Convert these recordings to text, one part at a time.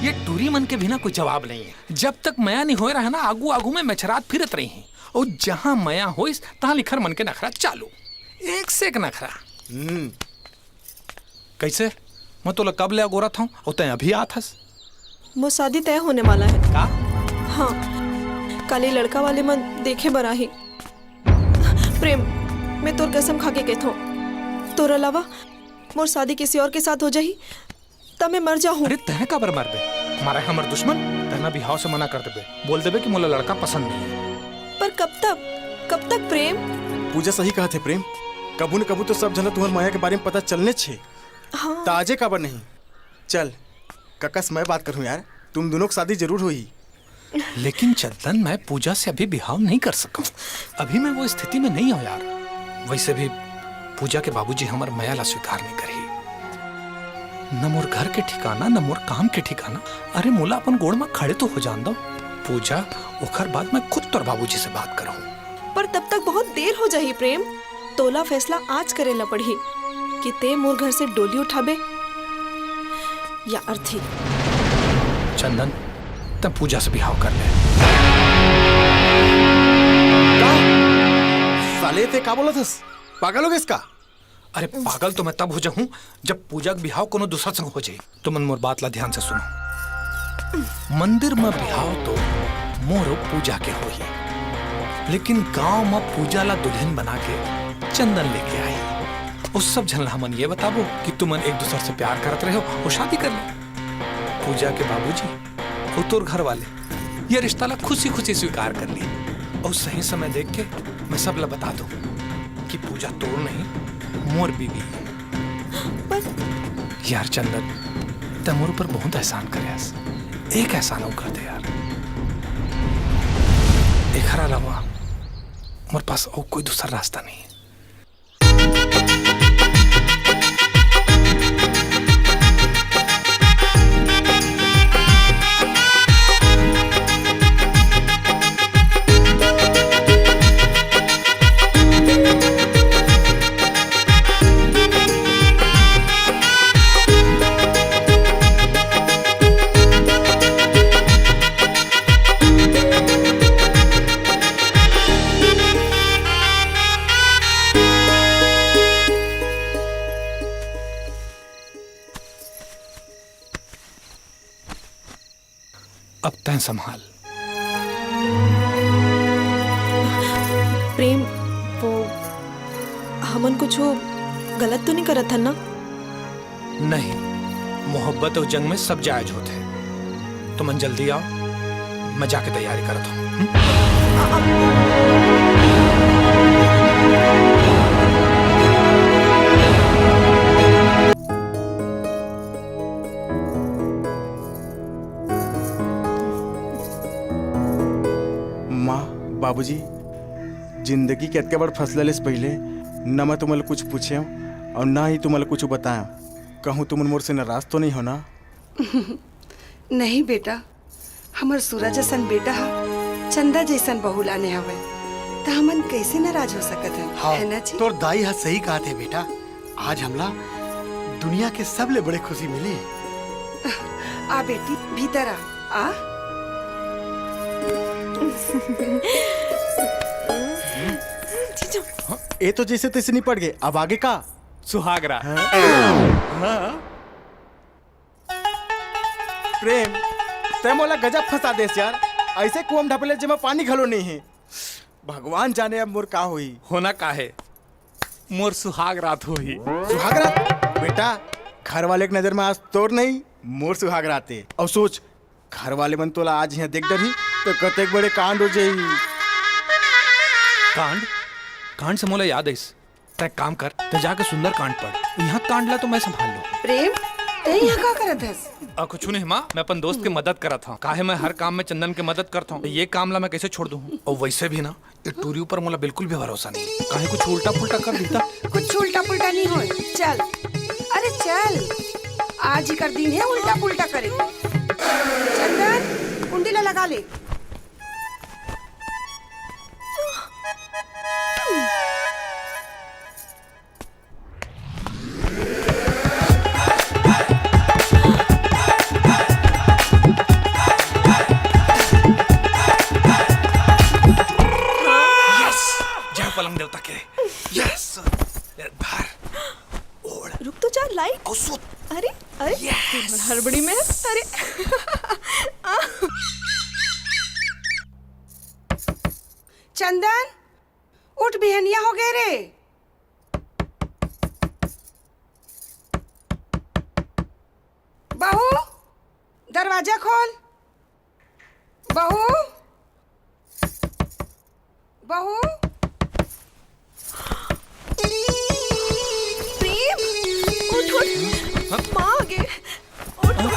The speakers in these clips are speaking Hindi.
ये टूरी मन के बिना कोई जवाब नहीं है। जब तक मया नहीं हो रहा है ना, आगू आगू में मछरात फिरत रही हैं और जहां मया हो तहां लिखर मन के नखरा चालू, एक से एक नखरा। कैसे मैं तो कब ले गोरा था और तय अभी आथस। वो शादी तय होने वाला है का? हाँ, काले लड़का वाले मन देखे बराही। प्रेम, मैं तोर कसम खा के कहता हूँ, तोर अलावा मोर शादी किसी और के साथ हो जाही तब मैं मर जाऊँ। अरे तह का बर मर बे, हमारा हमर दुश्मन तहना बिहाव से मना कर देबे, बोल देबे कि मोला लड़का पसंद नहीं है। पर कब तक प्रेम? पूजा सही कहा थे प्रेम, कबू न कबू तो सब जना तुम्हारे माया के बारे में पता चलने छे। हाँ। ताजे काबर नहीं। चल ककस मैं बात करूं यार, तुम दोनों की शादी जरूर हुई। लेकिन चंदन, मैं पूजा से अभी बिहाव नहीं कर सका, अभी मैं वो स्थिति में नहीं हूँ यार। वैसे भी पूजा के बाबूजी हमार मया ला स्वीकार नहीं करी, न मोर घर के ठिकाना न मोर काम के ठिकाना। अरे मोला अपन गोड़ में खड़े तो हो जान दो पूजा, ओखर बाद मैं खुद तोर बाबूजी से बात करूँ। पर तब तक बहुत देर हो जाही प्रेम। तोला फैसला आज करेला पड़ी कि ते मोर घर से डोली उठाबे या अर्थी। चंदन, तब पूजा से बिहाव कर ले। साले ते का बोला थस? पागल हो गए इसका? अरे पागल तो मैं तब हो जाऊं जब पूजा के बिहाव कोनो दूसरा संग हो जाए। तो मन मोर बात ला ध्यान से सुनो। मंदिर में बिहाव तो मोरो पूजा के हो ही, लेकिन गांव में पूजा ला दुल्हन बना के चंदन लेके आई। उस सब झनला मन ये बताबो कि तुमन एक दूसरे से प्यार करत रहे हो और शादी कर ले। पूजा के बाबूजी और तोर घर वाले ये रिश्ता ला खुशी खुशी स्वीकार कर ली और सही समय देख के मैं सब ला बता दूं कि पूजा तोर नहीं मोर बीवी है। यार चंदन, ते मोर ऊपर बहुत एहसान करयास, एक एहसान और कर दे यार। एक अलावा मोर पास और कोई दूसरा रास्ता नहीं है। अब तय संभाल। प्रेम, वो हमन कुछ गलत तो नहीं करत था ना? नहीं, मोहब्बत और जंग में सब जायज होते हैं। तो मन जल्दी आओ, मैं जाके तैयारी करता हूँ। बाबूजी, जिंदगी के अतके बड़ फैसले से पहले न मैं तुम्हें कुछ पूछे और ना ही तुम्हें कुछ बताया। कहूँ तुम मोर से नाराज तो नहीं हो ना? नहीं बेटा, हमर सूरज जैसन बेटा है, चंदा जैसन बहू लाने हवे, तो हमन कैसे नाराज हो सकत है? हाँ, है ना जी? तोर दाई हा सही कहा थे बेटा, आज हमला दुनिया के सबले बड़े खुशी मिली। आ बेटी भीतर आ। ये तो जैसे तैसे नहीं पड़ गए, अब आगे का? सुहागरा। प्रेम, तय मोला गजब फंसा देस यार। ऐसे कुआं ढपले जेमा पानी घलो नहीं है। भगवान जाने अब मोर का हुई। होना का है, मोर सुहाग रात हो ही। सुहाग रात? बेटा, घर वाले की नजर में आज तोर नहीं मोर सुहाग राते। और सोच, घर वाले मन तोला आज यहाँ देख डरी तो कतेक बड़े कांड हो जाई। कांड? कांड से मोला याद है, तय काम कर, तो जाके सुंदर कांड पढ़। यहाँ कांड ला तो मैं संभाल लूं। प्रेम, ते यहाँ का करत हस? कुछ नहीं माँ, मैं अपन दोस्त की मदद करा था। काहे मैं हर काम में चंदन की मदद करता हूँ, ये काम ला मैं कैसे छोड़ दूँ? और वैसे भी ना, ये टूरी ऊपर मोला बिल्कुल भी भरोसा नहीं। काहे कुछ उल्टा पुल्टा कर देता? कुछ उल्टा पुल्टा नहीं हो। चल, अरे चल, आज ही कर दिन है उल्टा पुल्टा करे। चंदन, कुंडी ला लगा ले। लाइट। और सो अरे अरे Yes! हड़बड़ी में है। अरे चंदन उठ, बिहनिया हो गए रे। बहू दरवाजा खोल। बहू बहू प्रेम उठ उठ, माँ आ गए। उठ उठ।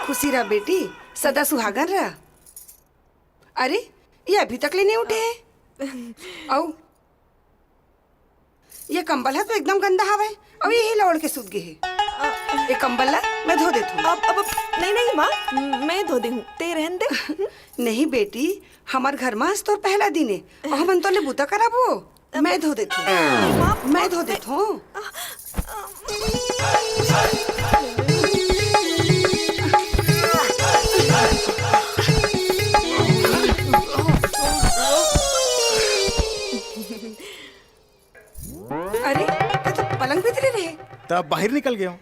खुशी रह बेटी, सदा सुहागन रह। अरे ये अभी तक ले नहीं उठे हैं। औ ये कंबल है तो एकदम गंदा हवा है और यही लौड़ के सूत गए है। ये कंबल ला मैं धो देती हूँ। अब नहीं नहीं माँ, मैं धो दे हूँ, ते रहन दे। नहीं बेटी, हमार घर में आज तोर पहला दिन है और हम तो ले बूता करब हो। मैं धो देती हूँ, मैं धो देती हूँ। अरे ये तो पलंग पे तेरे रहे तब बाहर निकल गया हूँ।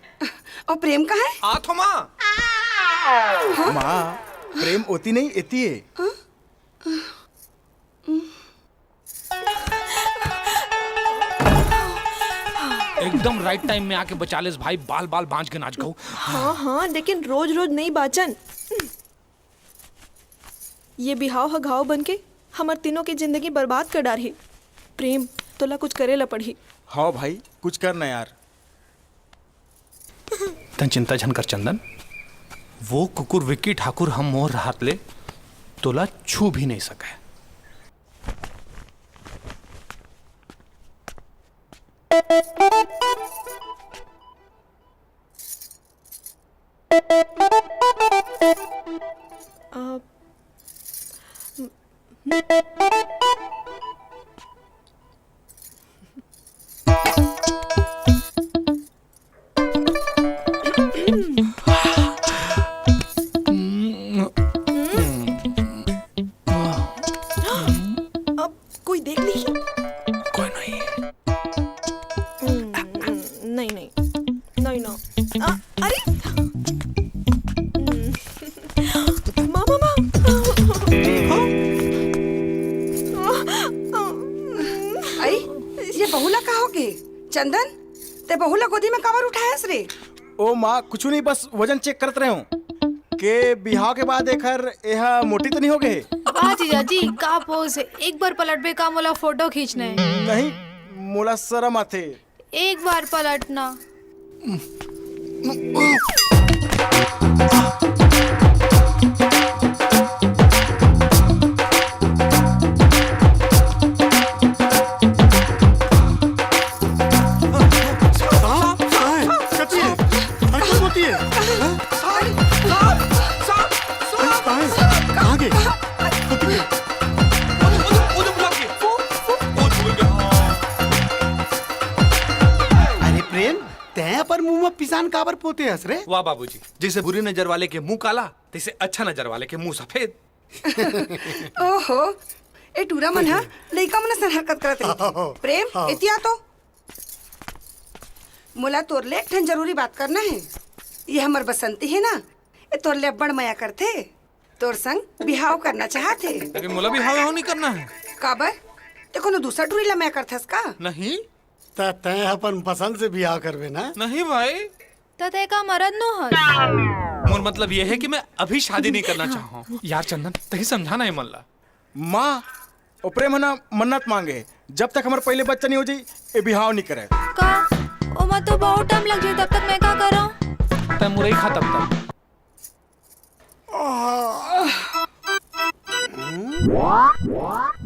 और प्रेम कहाँ है? आथो माँ। माँ प्रेम होती नहीं एती है। एकदम राइट टाइम में आके बचा लेस भाई, बाल बाल बांझ के नाच गऊ। हाँ हाँ, लेकिन रोज रोज नहीं बाचन। ये बिहाव ह घाव बन के हमार तीनों की जिंदगी बर्बाद कर डारी। प्रेम तोला कुछ करे ला पड़ी। हाँ भाई कुछ करना यार। तन चिंता झन कर चंदन, वो कुकुर विक्की ठाकुर हम मोर हाथ ले तोला छू भी नहीं सके। अब कोई देख ली? कोई नहीं। नहीं नहीं नहीं ना। अरे मामा मामा। आई ये बहुला कहा होगे? चंदन ते बहुला गोदी में कवर उठाया रे? ओ माँ कुछ नहीं, बस वजन चेक करते रहे हूँ के बिहाव के बाद एकर यह मोटी तो नहीं हो गए। वाह जीजा जी, का पोज है। एक बार पलट पे का मोला फोटो खींचना है। नहीं मोला शर्म आते। एक बार पलटना। पर मुंह में पिसान काबर पोते हंस रे? वाह बाबूजी, जैसे बुरी नजर वाले के मुंह काला, तैसे अच्छा नजर वाले के मुंह सफेद। ओहो ए टूरा मन हा लइका मन सन हरकत करत रही। प्रेम इतिया तो मोला तोर ले ठन जरूरी बात करना है। ये हमर बसंती है ना, ए तोर ले बड़ माया करथे, तोर संग बिहाव करना चाहते। लेकिन मोला भी हाव नहीं करना है। काबर ते कोनो दूसरा टूरी ला माया करथस का? नहीं तय अपन पसंद से बियाह करबे ना? नहीं भाई, तते का मरद नो हस। मोर मतलब ये है कि मैं अभी शादी नहीं करना चाहूँ। यार चंदन तही समझाना है मल्ला। माँ ओ प्रेम है ना मन्नत मांगे, जब तक हमारे पहले बच्चा नहीं हो जाए ये बिहाव नहीं करे। का ओमा तो बहुत टाइम लग जाए, तब तक मैं का करूं? तय मुरई खा तब तक।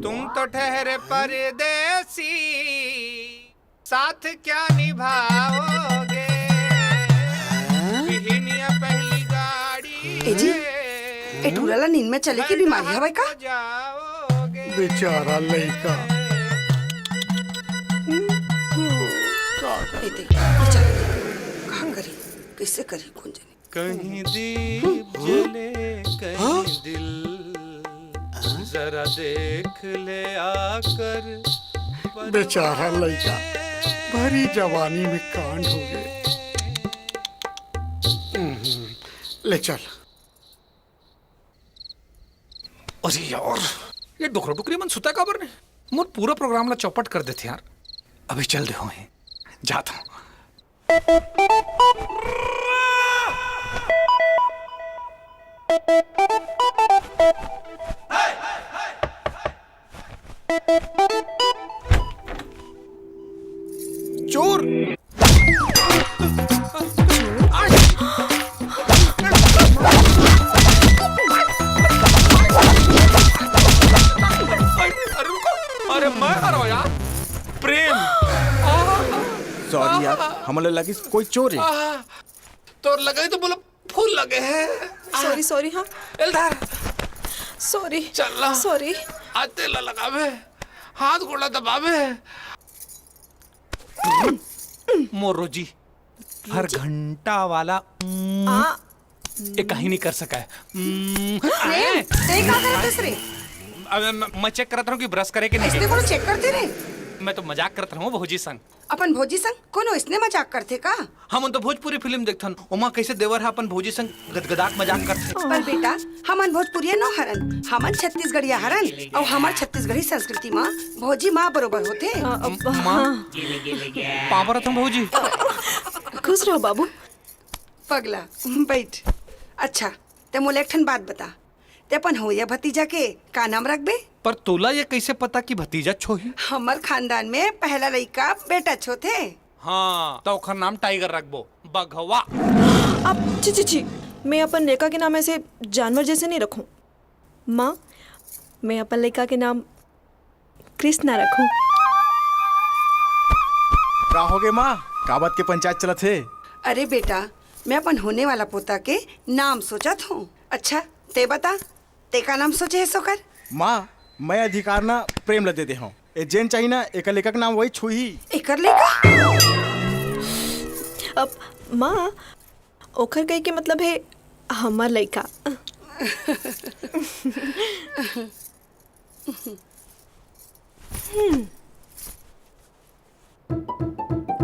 तुम तो ठहरे परदेसी, साथ क्या निभाओगे? बिहनिया पहली गाड़ी ए जी ए टूरा ला नींद में चले की बीमारी हवे का? जाओगे। बेचारा लड़का। ए देख बेचारा का करी, कैसे करी कौन जाने। कहीं दीप जले कहीं दिल जरा देख ले आकर बेचारा लड़का भरी जवानी में कांड हो गए। ले चल। अरे यार ये डोकरा टुकरी मन सुता काबर ने मोर पूरा प्रोग्राम ला चौपट कर देते यार। अभी चल रहे हैं जाता हूँ। चोर। अरे रुको, अरे मैं आ रहा हूँ यार। प्रेम सॉरी यार, हमें लगी कोई चोर है। तो लगे तो बोलो फूल लगे हैं। Sorry sorry. हाँ एल्दार सॉरी चल सॉरी। आते लगावे हाथ गोड़ा दबावे। मोरो जी हर घंटा वाला ये कहीं नहीं कर सका है। मैं चेक करता हूँ कि ब्रश करे कि नहीं। इसने कोनो चेक करते रे? मैं तो मजाक करता हूँ भौजी संग। अपन भौजी संग कोनो इसने मजाक करते का? हम तो भोजपुरी फिल्म देखथन ओमा कैसे देवर है अपन भौजी संग गदगदाक मजाक करते। पर बेटा हमन भोजपुरिया न हरन, हमन छत्तीसगढ़िया हरन और हमार छत्तीसगढ़ी संस्कृति में भौजी माँ बरोबर होते। माँ पावर था भौजी। खुश रहो बाबू। पगला बैठ। अच्छा ते मोले एक ठन बात बता, ते अपन होया भतीजा के का नाम रखबे? पर तोला ये कैसे पता कि भतीजा छो ही? हमर खानदान में पहला लड़का बेटा छो थे। हाँ तो ओखर नाम टाइगर रखबो बघवा। अब ची ची ची, मैं अपन लड़का के नाम ऐसे जानवर जैसे नहीं रखूं। माँ मैं अपन लड़का के नाम कृष्णा रखूं। का हो गए माँ, का बात के पंचायत चलत है? अरे बेटा मैं अपन होने वाला पोता के नाम सोचत हूँ। अच्छा ते बता ते का नाम सोचे है सोकर? माँ मैं अधिकार ना प्रेम ल दे दे हूँ। ए जेन चाहिए ना एक लेखक नाम वही छुही। एकर लेका? अब माँ ओखर कहे के मतलब है हमार लड़का।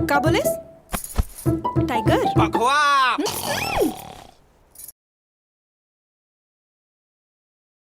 का बोलेस? टाइगर? बघवा